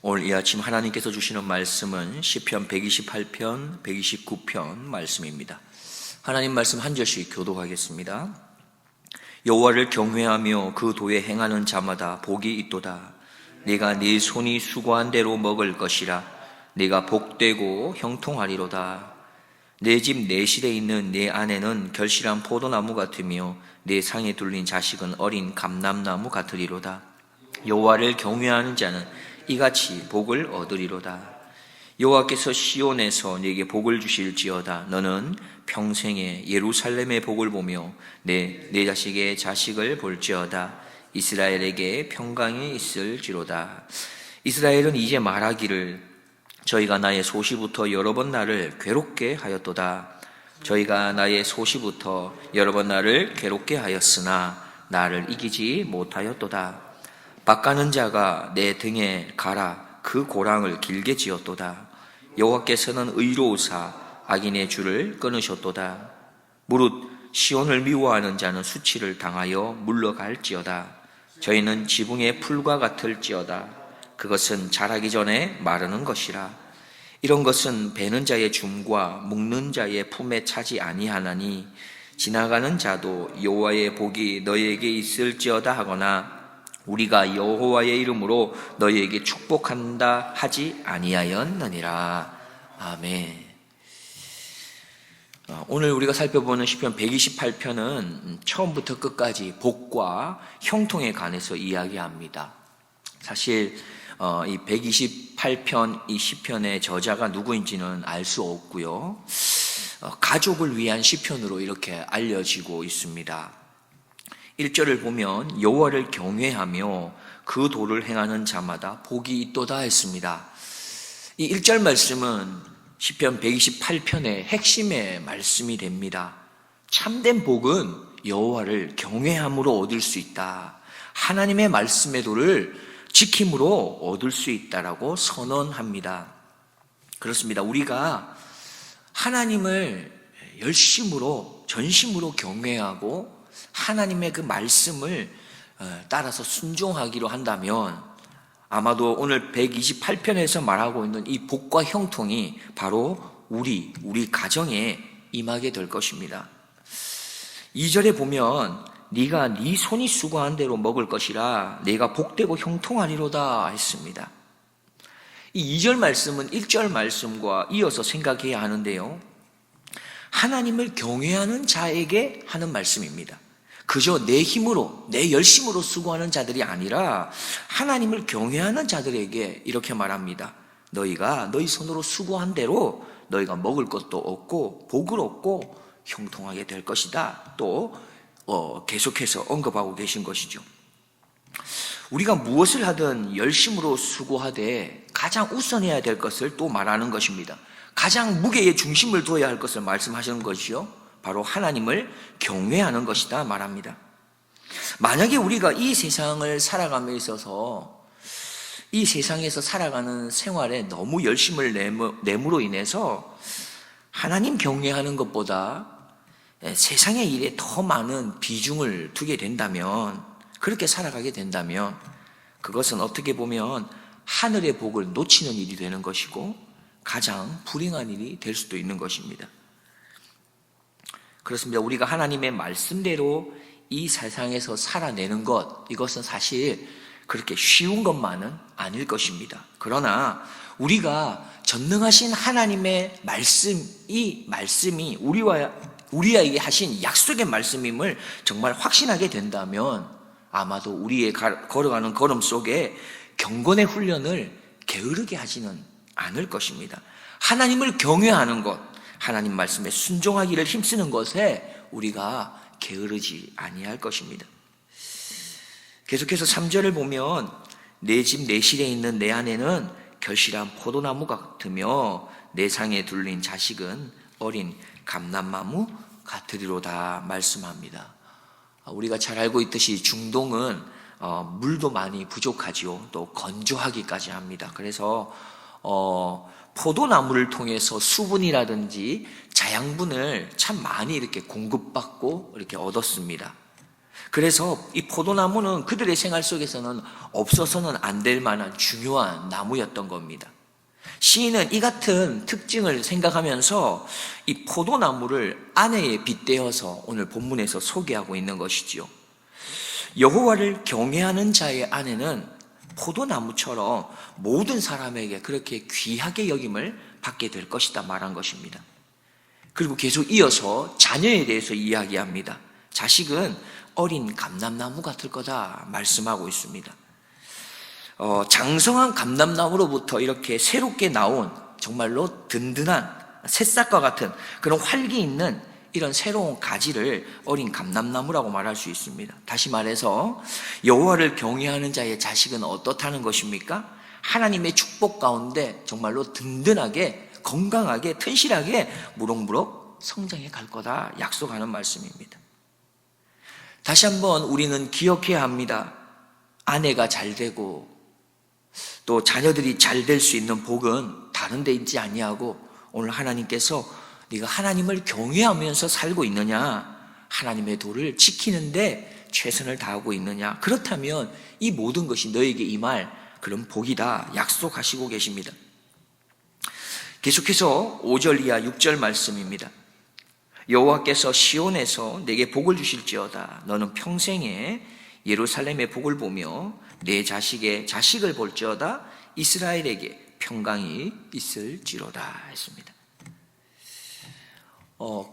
오늘 이 아침 하나님께서 주시는 말씀은 시편 128편, 129편 말씀입니다. 하나님 말씀 한 절씩 교독하겠습니다. 여호와를 경외하며 그 도에 행하는 자마다 복이 있도다. 네가 네 손이 수고한 대로 먹을 것이라. 네가 복되고 형통하리로다. 내 집 내실에 있는 내 아내는 결실한 포도나무 같으며 내 상에 둘린 자식은 어린 감람나무 같으리로다. 여호와를 경외하는 자는 이같이 복을 얻으리로다. 여호와께서 시온에서 네게 복을 주실지어다. 너는 평생에 예루살렘의 복을 보며 내 자식의 자식을 볼지어다. 이스라엘에게 평강이 있을지로다. 이스라엘은 이제 말하기를 저희가 나의 소시부터 여러 번 나를 괴롭게 하였도다. 저희가 나의 소시부터 여러 번 나를 괴롭게 하였으나 나를 이기지 못하였도다. 박가는 자가 내 등에 가라 그 고랑을 길게 지었도다. 여호와께서는 의로우사 악인의 줄을 끊으셨도다. 무릇 시온을 미워하는 자는 수치를 당하여 물러갈지어다. 저희는 지붕의 풀과 같을지어다. 그것은 자라기 전에 마르는 것이라. 이런 것은 베는 자의 줌과 묶는 자의 품에 차지 아니하나니 지나가는 자도 여호와의 복이 너희에게 있을지어다 하거나 우리가 여호와의 이름으로 너희에게 축복한다 하지 아니하였느니라. 아멘. 오늘 우리가 살펴보는 시편 128편은 처음부터 끝까지 복과 형통에 관해서 이야기합니다. 사실 이 128편 이 시편의 저자가 누구인지는 알 수 없고요. 가족을 위한 시편으로 이렇게 알려지고 있습니다. 1절을 보면 여호와를 경외하며 그 도를 행하는 자마다 복이 있도다 했습니다. 이 1절 말씀은 시편 128편의 핵심의 말씀이 됩니다. 참된 복은 여호와를 경외함으로 얻을 수 있다. 하나님의 말씀의 도를 지킴으로 얻을 수 있다라고 선언합니다. 그렇습니다. 우리가 하나님을 열심으로 전심으로 경외하고 하나님의 그 말씀을 따라서 순종하기로 한다면 아마도 오늘 128편에서 말하고 있는 이 복과 형통이 바로 우리 가정에 임하게 될 것입니다. 2절에 보면 네가 네 손이 수고한 대로 먹을 것이라 네가 복되고 형통하리로다 했습니다. 이 2절 말씀은 1절 말씀과 이어서 생각해야 하는데요. 하나님을 경외하는 자에게 하는 말씀입니다. 그저 내 힘으로, 내 열심으로 수고하는 자들이 아니라 하나님을 경외하는 자들에게 이렇게 말합니다. 너희가 너희 손으로 수고한 대로 너희가 먹을 것도 얻고 복을 얻고 형통하게 될 것이다. 또 계속해서 언급하고 계신 것이죠. 우리가 무엇을 하든 열심으로 수고하되 가장 우선해야 될 것을 또 말하는 것입니다. 가장 무게의 중심을 두어야 할 것을 말씀하시는 것이요. 바로 하나님을 경외하는 것이다 말합니다. 만약에 우리가 이 세상을 살아감에 있어서 이 세상에서 살아가는 생활에 너무 열심을 내므로 인해서 하나님 경외하는 것보다 세상의 일에 더 많은 비중을 두게 된다면, 그렇게 살아가게 된다면 그것은 어떻게 보면 하늘의 복을 놓치는 일이 되는 것이고 가장 불행한 일이 될 수도 있는 것입니다. 그렇습니다. 우리가 하나님의 말씀대로 이 세상에서 살아내는 것, 이것은 사실 그렇게 쉬운 것만은 아닐 것입니다. 그러나 우리가 전능하신 하나님의 이 말씀이 우리에게 하신 약속의 말씀임을 정말 확신하게 된다면 아마도 우리의 걸어가는 걸음 속에 경건의 훈련을 게으르게 하지는 않을 것입니다. 하나님을 경외하는 것, 하나님 말씀에 순종하기를 힘쓰는 것에 우리가 게으르지 아니할 것입니다. 계속해서 3절을 보면 내 집 내실에 있는 내 아내는 결실한 포도나무 같으며 내 상에 둘린 자식은 어린 감람나무 같으리로다 말씀합니다. 우리가 잘 알고 있듯이 중동은 물도 많이 부족하지요. 또 건조하기까지 합니다. 그래서 포도나무를 통해서 수분이라든지 자양분을 참 많이 이렇게 공급받고 이렇게 얻었습니다. 그래서 이 포도나무는 그들의 생활 속에서는 없어서는 안 될 만한 중요한 나무였던 겁니다. 시인은 이 같은 특징을 생각하면서 이 포도나무를 아내에 빗대어서 오늘 본문에서 소개하고 있는 것이지요. 여호와를 경외하는 자의 아내는 포도나무처럼 모든 사람에게 그렇게 귀하게 여김을 받게 될 것이다 말한 것입니다. 그리고 계속 이어서 자녀에 대해서 이야기합니다. 자식은 어린 감람나무 같을 거다 말씀하고 있습니다. 장성한 감람나무로부터 이렇게 새롭게 나온 정말로 든든한 새싹과 같은 그런 활기 있는 이런 새로운 가지를 어린 감람나무라고 말할 수 있습니다. 다시 말해서 여호와를 경외하는 자의 자식은 어떻다는 것입니까? 하나님의 축복 가운데 정말로 든든하게 건강하게 튼실하게 무럭무럭 성장해 갈 거다 약속하는 말씀입니다. 다시 한번 우리는 기억해야 합니다. 아내가 잘 되고 또 자녀들이 잘 될 수 있는 복은 다른 데 있지 아니하고 오늘 하나님께서 네가 하나님을 경외하면서 살고 있느냐, 하나님의 도를 지키는데 최선을 다하고 있느냐, 그렇다면 이 모든 것이 너에게 임할 그런 복이다 약속하시고 계십니다. 계속해서 5절 이하 6절 말씀입니다. 여호와께서 시온에서 내게 복을 주실지어다. 너는 평생에 예루살렘의 복을 보며 내 자식의 자식을 볼지어다. 이스라엘에게 평강이 있을지로다 했습니다.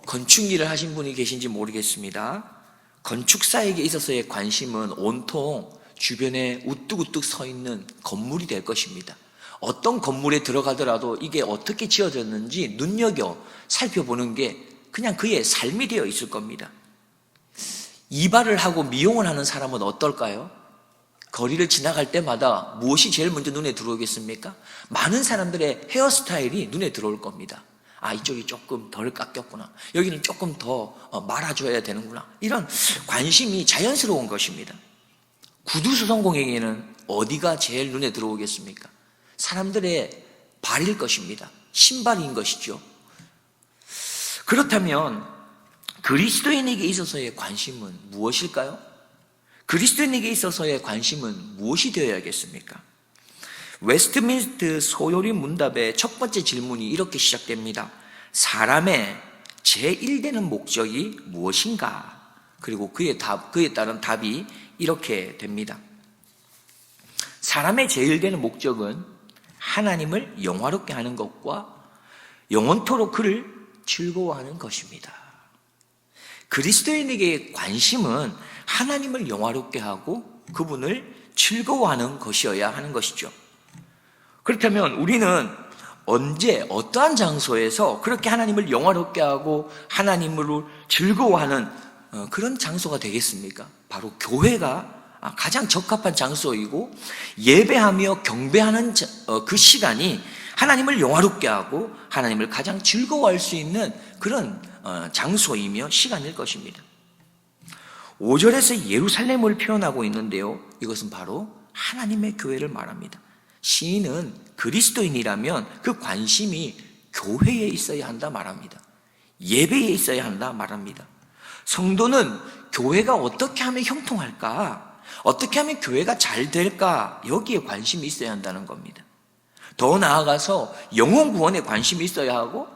건축 일을 하신 분이 계신지 모르겠습니다. 건축사에게 있어서의 관심은 온통 주변에 우뚝우뚝 서 있는 건물이 될 것입니다. 어떤 건물에 들어가더라도 이게 어떻게 지어졌는지 눈여겨 살펴보는 게 그냥 그의 삶이 되어 있을 겁니다. 이발을 하고 미용을 하는 사람은 어떨까요? 거리를 지나갈 때마다 무엇이 제일 먼저 눈에 들어오겠습니까? 많은 사람들의 헤어스타일이 눈에 들어올 겁니다. 아, 이쪽이 조금 덜 깎였구나. 여기는 조금 더 말아줘야 되는구나. 이런 관심이 자연스러운 것입니다. 구두수선공에게는 어디가 제일 눈에 들어오겠습니까? 사람들의 발일 것입니다. 신발인 것이죠. 그렇다면 그리스도인에게 있어서의 관심은 무엇일까요? 그리스도인에게 있어서의 관심은 무엇이 되어야겠습니까? 웨스트민스터 소요리 문답의 첫 번째 질문이 이렇게 시작됩니다. 사람의 제1되는 목적이 무엇인가? 그리고 그에 따른 답이 이렇게 됩니다. 사람의 제1되는 목적은 하나님을 영화롭게 하는 것과 영원토록 그를 즐거워하는 것입니다. 그리스도인에게 관심은 하나님을 영화롭게 하고 그분을 즐거워하는 것이어야 하는 것이죠. 그렇다면 우리는 언제 어떠한 장소에서 그렇게 하나님을 영화롭게 하고 하나님으로 즐거워하는 그런 장소가 되겠습니까? 바로 교회가 가장 적합한 장소이고 예배하며 경배하는 그 시간이 하나님을 영화롭게 하고 하나님을 가장 즐거워할 수 있는 그런 장소이며 시간일 것입니다. 5절에서 예루살렘을 표현하고 있는데요, 이것은 바로 하나님의 교회를 말합니다. 시인은 그리스도인이라면 그 관심이 교회에 있어야 한다 말합니다. 예배에 있어야 한다 말합니다. 성도는 교회가 어떻게 하면 형통할까? 어떻게 하면 교회가 잘 될까? 여기에 관심이 있어야 한다는 겁니다. 더 나아가서 영혼 구원에 관심이 있어야 하고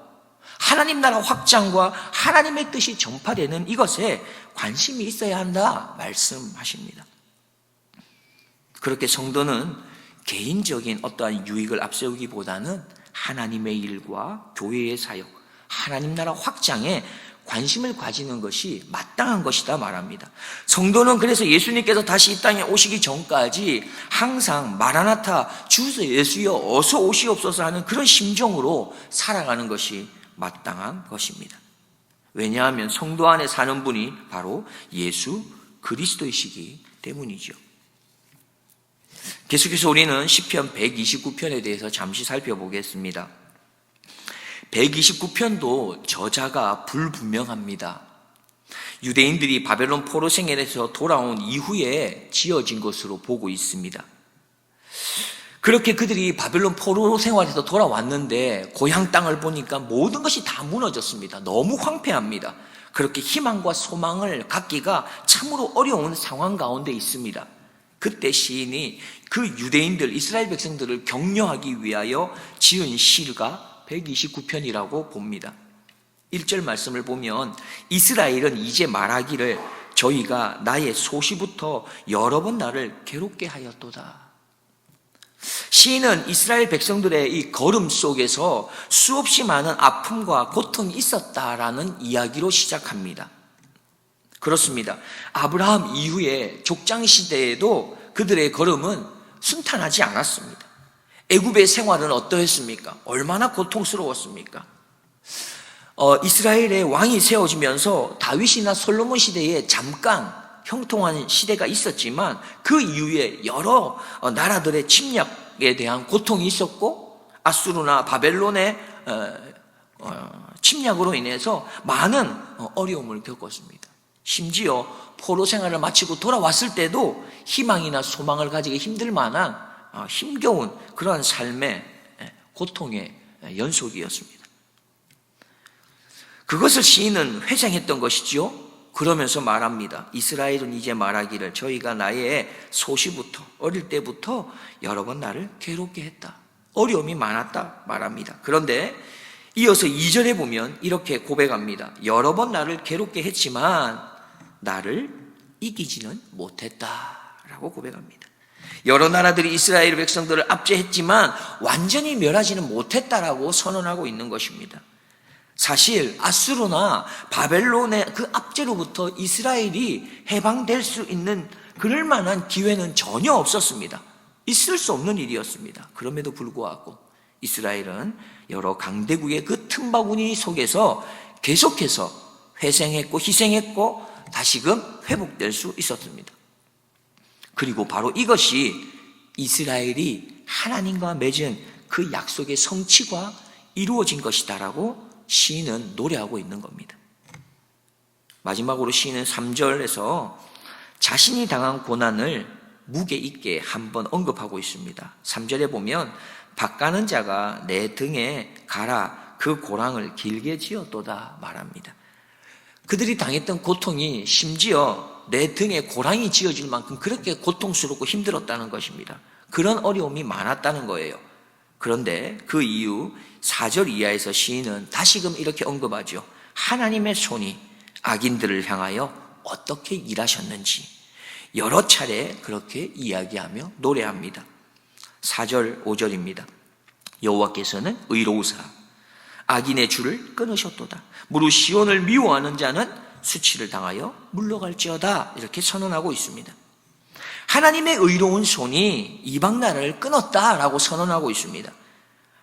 하나님 나라 확장과 하나님의 뜻이 전파되는 이것에 관심이 있어야 한다 말씀하십니다. 그렇게 성도는 개인적인 어떠한 유익을 앞세우기보다는 하나님의 일과 교회의 사역, 하나님 나라 확장에 관심을 가지는 것이 마땅한 것이다 말합니다. 성도는 그래서 예수님께서 다시 이 땅에 오시기 전까지 항상 마라나타 주 예수여 어서 오시옵소서 하는 그런 심정으로 살아가는 것이 마땅한 것입니다. 왜냐하면 성도 안에 사는 분이 바로 예수 그리스도이시기 때문이죠. 계속해서 우리는 시편 129편에 대해서 잠시 살펴보겠습니다. 129편도 저자가 불분명합니다. 유대인들이 바벨론 포로 생활에서 돌아온 이후에 지어진 것으로 보고 있습니다. 그렇게 그들이 바벨론 포로 생활에서 돌아왔는데 고향 땅을 보니까 모든 것이 다 무너졌습니다. 너무 황폐합니다. 그렇게 희망과 소망을 갖기가 참으로 어려운 상황 가운데 있습니다. 그때 시인이 그 유대인들, 이스라엘 백성들을 격려하기 위하여 지은 시가 129편이라고 봅니다. 1절 말씀을 보면 이스라엘은 이제 말하기를 저희가 나의 소시부터 여러 번 나를 괴롭게 하였도다. 시인은 이스라엘 백성들의 이 걸음 속에서 수없이 많은 아픔과 고통이 있었다라는 이야기로 시작합니다. 그렇습니다. 아브라함 이후에 족장 시대에도 그들의 걸음은 순탄하지 않았습니다. 애굽의 생활은 어떠했습니까? 얼마나 고통스러웠습니까? 이스라엘의 왕이 세워지면서 다윗이나 솔로몬 시대에 잠깐 형통한 시대가 있었지만 그 이후에 여러 나라들의 침략에 대한 고통이 있었고 아수르나 바벨론의 침략으로 인해서 많은 어려움을 겪었습니다. 심지어 포로 생활을 마치고 돌아왔을 때도 희망이나 소망을 가지기 힘들 만한 힘겨운 그러한 삶의 고통의 연속이었습니다. 그것을 시인은 회상했던 것이지요. 그러면서 말합니다. 이스라엘은 이제 말하기를 저희가 나의 소시부터 어릴 때부터 여러 번 나를 괴롭게 했다. 어려움이 많았다 말합니다. 그런데 이어서 2절에 보면 이렇게 고백합니다. 여러 번 나를 괴롭게 했지만 나를 이기지는 못했다라고 고백합니다. 여러 나라들이 이스라엘 백성들을 압제했지만 완전히 멸하지는 못했다라고 선언하고 있는 것입니다. 사실 아수르나 바벨론의 그 압제로부터 이스라엘이 해방될 수 있는 그럴 만한 기회는 전혀 없었습니다. 있을 수 없는 일이었습니다. 그럼에도 불구하고 이스라엘은 여러 강대국의 그 틈바구니 속에서 계속해서 회생했고 희생했고 다시금 회복될 수 있었습니다. 그리고 바로 이것이 이스라엘이 하나님과 맺은 그 약속의 성취가 이루어진 것이다라고 시인은 노래하고 있는 겁니다. 마지막으로 시인은 3절에서 자신이 당한 고난을 무게 있게 한번 언급하고 있습니다. 3절에 보면 밭가는 자가 내 등에 갈아 그 고랑을 길게 지었도다 말합니다. 그들이 당했던 고통이 심지어 내 등에 고랑이 지어질 만큼 그렇게 고통스럽고 힘들었다는 것입니다. 그런 어려움이 많았다는 거예요. 그런데 그 이후 4절 이하에서 시인은 다시금 이렇게 언급하죠. 하나님의 손이 악인들을 향하여 어떻게 일하셨는지 여러 차례 그렇게 이야기하며 노래합니다. 4절 5절입니다. 여호와께서는 의로우사 악인의 줄을 끊으셨도다. 무릇 시온을 미워하는 자는 수치를 당하여 물러갈지어다. 이렇게 선언하고 있습니다. 하나님의 의로운 손이 이방 나라를 끊었다라고 선언하고 있습니다.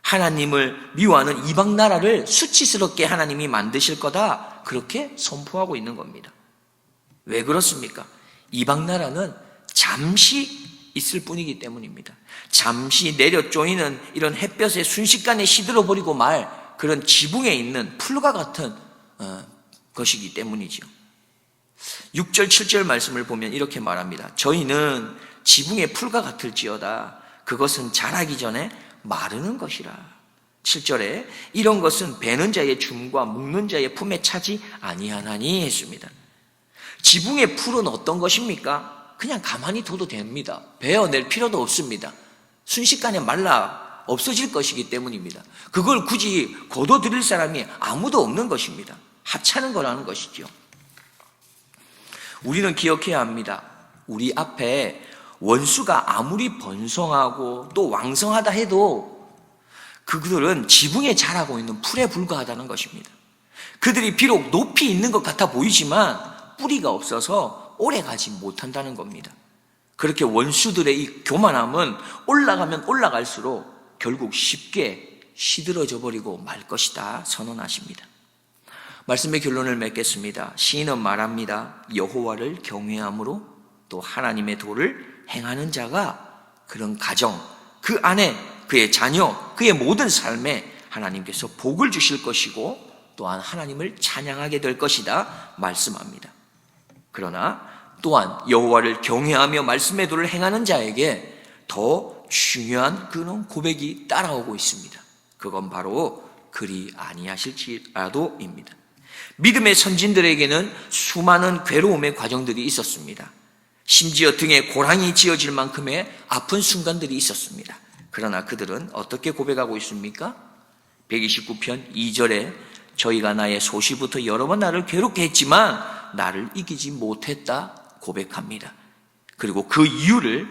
하나님을 미워하는 이방 나라를 수치스럽게 하나님이 만드실 거다. 그렇게 선포하고 있는 겁니다. 왜 그렇습니까? 이방 나라는 잠시 있을 뿐이기 때문입니다. 잠시 내려 쪼이는 이런 햇볕에 순식간에 시들어버리고 말 그런 지붕에 있는 풀과 같은 것이기 때문이죠. 6절 7절 말씀을 보면 이렇게 말합니다. 저희는 지붕의 풀과 같을지어다. 그것은 자라기 전에 마르는 것이라. 7절에 이런 것은 베는 자의 줌과 묶는 자의 품에 차지 아니하나니 했습니다. 지붕의 풀은 어떤 것입니까? 그냥 가만히 둬도 됩니다. 베어낼 필요도 없습니다. 순식간에 말라 없어질 것이기 때문입니다. 그걸 굳이 거둬들일 사람이 아무도 없는 것입니다. 하찮은 거라는 것이죠. 우리는 기억해야 합니다. 우리 앞에 원수가 아무리 번성하고 또 왕성하다 해도 그들은 지붕에 자라고 있는 풀에 불과하다는 것입니다. 그들이 비록 높이 있는 것 같아 보이지만 뿌리가 없어서 오래가지 못한다는 겁니다. 그렇게 원수들의 이 교만함은 올라가면 올라갈수록 결국 쉽게 시들어져 버리고 말 것이다 선언하십니다. 말씀의 결론을 맺겠습니다. 시인은 말합니다. 여호와를 경외함으로 또 하나님의 도를 행하는 자가 그런 가정, 그 안에 그의 자녀, 그의 모든 삶에 하나님께서 복을 주실 것이고 또한 하나님을 찬양하게 될 것이다 말씀합니다. 그러나 또한 여호와를 경외하며 말씀의 도를 행하는 자에게 더 중요한 그런 고백이 따라오고 있습니다. 그건 바로 그리 아니하실지라도입니다. 믿음의 선진들에게는 수많은 괴로움의 과정들이 있었습니다. 심지어 등에 고랑이 지어질 만큼의 아픈 순간들이 있었습니다. 그러나 그들은 어떻게 고백하고 있습니까? 129편 2절에 저희가 나의 소시부터 여러 번 나를 괴롭게 했지만 나를 이기지 못했다 고백합니다. 그리고 그 이유를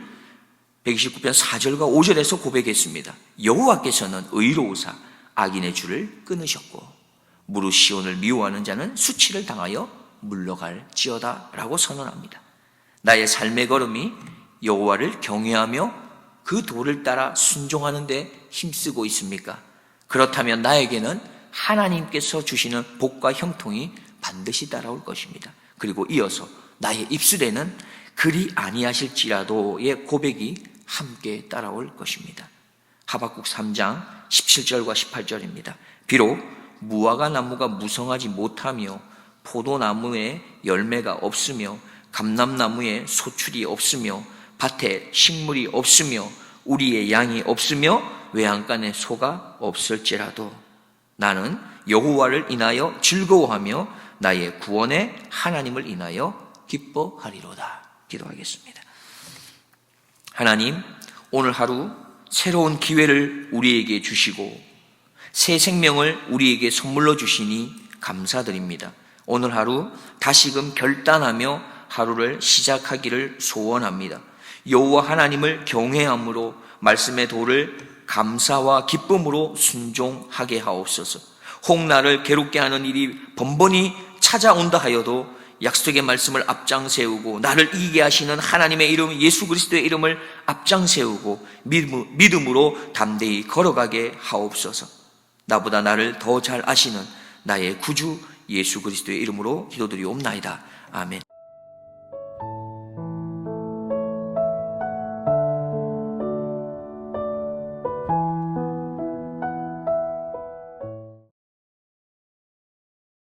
129편 4절과 5절에서 고백했습니다. 여호와께서는 의로우사 악인의 줄을 끊으셨고 무릇 시온을 미워하는 자는 수치를 당하여 물러갈지어다 라고 선언합니다. 나의 삶의 걸음이 여호와를 경외하며 그 도를 따라 순종하는 데 힘쓰고 있습니까? 그렇다면 나에게는 하나님께서 주시는 복과 형통이 반드시 따라올 것입니다. 그리고 이어서 나의 입술에는 그리 아니하실지라도의 고백이 함께 따라올 것입니다. 하박국 3장 17절과 18절입니다. 비록 무화과 나무가 무성하지 못하며 포도나무에 열매가 없으며 감람나무에 소출이 없으며 밭에 식물이 없으며 우리의 양이 없으며 외양간에 소가 없을지라도 나는 여호와를 인하여 즐거워하며 나의 구원의 하나님을 인하여 기뻐하리로다. 기도하겠습니다. 하나님, 오늘 하루 새로운 기회를 우리에게 주시고 새 생명을 우리에게 선물로 주시니 감사드립니다. 오늘 하루 다시금 결단하며 하루를 시작하기를 소원합니다. 여호와 하나님을 경외함으로 말씀의 도를 감사와 기쁨으로 순종하게 하옵소서. 혹 나를 괴롭게 하는 일이 번번이 찾아온다 하여도 약속의 말씀을 앞장 세우고 나를 이기게 하시는 하나님의 이름 예수 그리스도의 이름을 앞장 세우고 믿음으로 담대히 걸어가게 하옵소서. 나보다 나를 더 잘 아시는 나의 구주 예수 그리스도의 이름으로 기도드리옵나이다. 아멘.